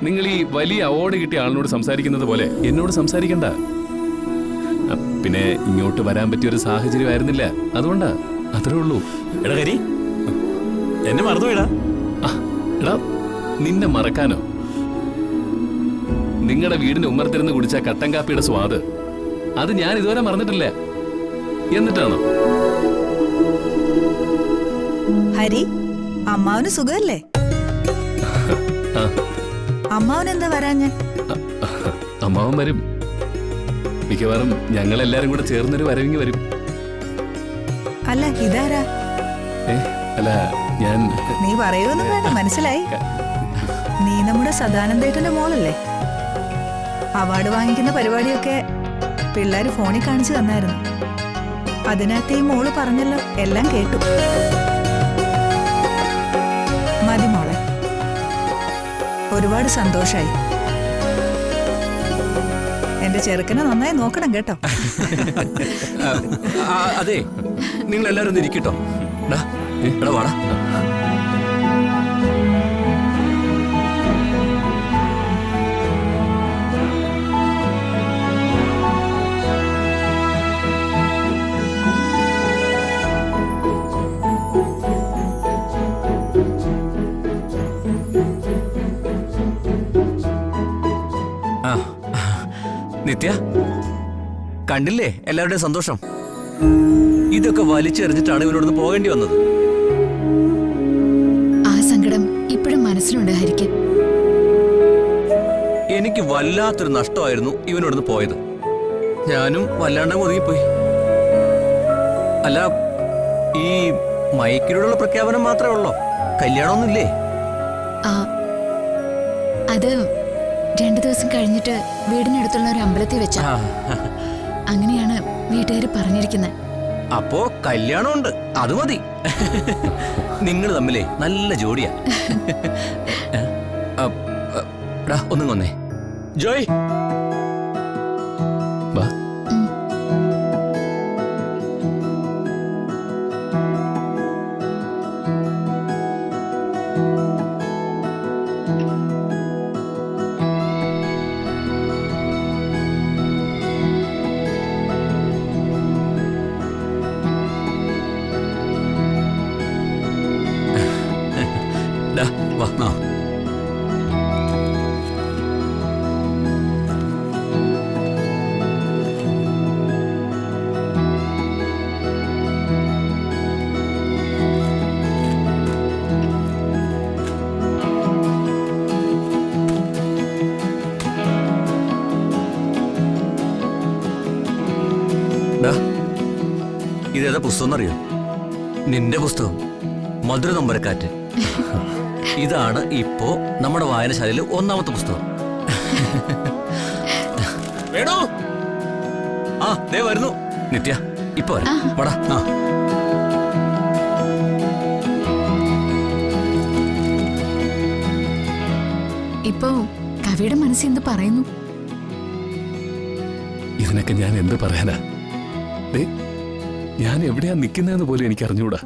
നിങ്ങൾ ഈ വലിയ അവാർഡ് കിട്ടിയ ആളിനോട് സംസാരിക്കുന്നത് പോലെ എന്നോട് സംസാരിക്കണ്ട. പിന്നെ ഇങ്ങോട്ട് വരാൻ പറ്റിയൊരു സാഹചര്യമായിരുന്നില്ല, അതുകൊണ്ടാ. അത്രേ ഉള്ളൂ. എടാ ഹരി, എന്നെ മറന്നുപോയിടാ. എടാ, നിന്നെ മറക്കാനോ? നിങ്ങളുടെ വീടിന്റെ ഉമ്മറത്തിരുന്ന് കുടിച്ച കട്ടൻ കാപ്പിയുടെ സ്വാദ് അത് ഞാൻ ഇതുവരെ മറന്നിട്ടില്ല. എന്നിട്ടാണോ? ഹരി, അമ്മാവന് സുഖല്ലേ? അമ്മാവൻ എന്താ വരാഞ്ഞ? അമ്മാവൻ വരും. മിക്കവാറും ഞങ്ങളെല്ലാരും കൂടെ ചേർന്നൊരു വരവിങ്ങി വരും. അല്ല, ഇതാരാ? അല്ല, ഞാൻ... നീ പറയുമെന്നും വേണ്ട, മനസ്സിലായി. നീ നമ്മുടെ സദാനന്ദേട്ടന്റെ മോളല്ലേ? അവാർഡ് വാങ്ങിക്കുന്ന പരിപാടിയൊക്കെ പിള്ളേര് ഫോണിൽ കാണിച്ചു തന്നായിരുന്നു. അതിനകത്ത് ഈ മോള് പറഞ്ഞല്ലോ, എല്ലാം കേട്ടു. മതി മോളെ, ഒരുപാട് സന്തോഷായി. എന്റെ ചെറുക്കനെ നന്നായി നോക്കണം കേട്ടോ. അതെ, നിങ്ങൾ എല്ലാരും ഒന്ന് ഇരിക്കട്ടോ. വാടാ. നിത്യ, കണ്ടില്ലേ എല്ലാവരുടെയും സന്തോഷം? ഇതൊക്കെ വലിച്ചെറിഞ്ഞിട്ടാണ് ഇവനോടൊന്ന് പോകേണ്ടി വന്നത്. ആ സങ്കടം ഇപ്പോഴും മനസ്സിലുണ്ട് ഹരിക്ക്. എനിക്ക് വല്ലാത്തൊരു നഷ്ടമായിരുന്നു ഇവനോടൊന്ന് പോയത്. ഞാനും വല്ലാണ്ട് ഒതുങ്ങിപ്പോയി. അല്ല, ഈ മൈക്കിലൂടെയുള്ള പ്രഖ്യാപനം മാത്രമേ ഉള്ളോ? കല്യാണമൊന്നുമില്ലേ? അത് 2 ദിവസം കഴിഞ്ഞിട്ട് വീടിനടുത്തുള്ള ഒരു അമ്പലത്തിൽ വെച്ച. അങ്ങനെയാണ് വീട്ടുകാര് പറഞ്ഞിരിക്കുന്നത്. അപ്പോ കല്യാണമുണ്ട്, അത് മതി. നിങ്ങൾ തമ്മിലേ നല്ല ജോഡിയാ. ഒന്നും കൊന്നേ ജോയ്. ഇതേതാ പുസ്തകം അറിയോ? നിന്റെ പുസ്തകം, മധുര നൊമ്പരക്കാറ്റ്. ഇതാണ് ഇപ്പോ നമ്മുടെ വായനശാലയിലെ 1ാമത്തെ പുസ്തകം. വേണോ? ദേ വരുന്നു. നിത്യ, ഇപ്പൊ വടാ. ഇപ്പോ കവിയുടെ മനസ്സിൽ എന്ത് പറയുന്നു? ഇതിനൊക്കെ ഞാൻ എന്ത് പറയാനാ? ഞാൻ എവിടെയാ നിൽക്കുന്നതെന്ന് പോലും എനിക്ക് അറിഞ്ഞുകൂടാ.